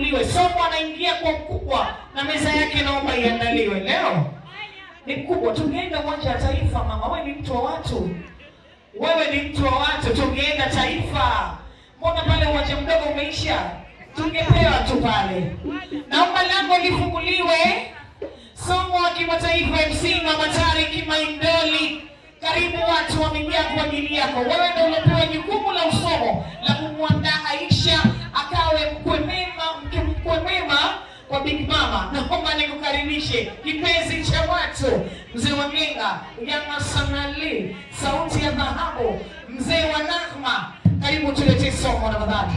lifunguliwe. Somo anaingia kwa mkubwa na meza yake naomba iandaliwe. Leo ni mkubwa. Tungeenda uwanja wa Taifa mama, wewe ni mtu wa watu. Wewe ni mtu wa watu. Tungeenda Taifa. Mbona pale uwanja mdogo umeisha? Tungepewa tu pale. Naomba lango lifunguliwe. Somo wa kimataifa MC Mama Tariki Maindoli. Karibu watu wamejaa kwa ajili yako. Wewe ndio unapewa jukumu la usomo la kumwandaa Aisha akawe mkwe mwema kwa Big Mama. Naomba nikukaribishe kipenzi cha watu, mzee wa Genga, Yanga Sanali, sauti ya dhahabu, mzee wa Nahma. Karibu tuletee somo na madhari.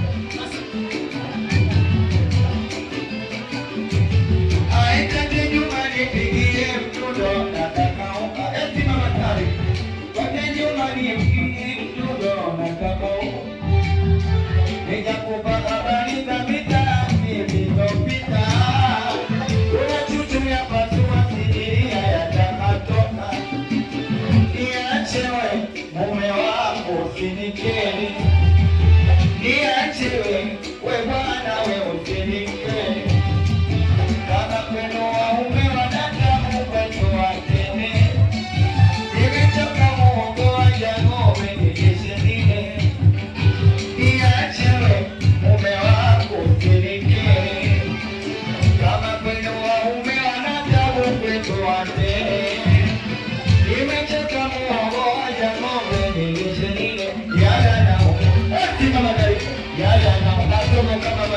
Ya,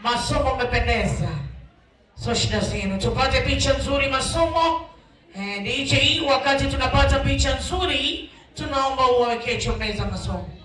Masomo umependeza. So shida zenu. Tupate picha nzuri masomo. DJ, wakati tunapata picha nzuri, tunaomba uwawekee chomeza masomo.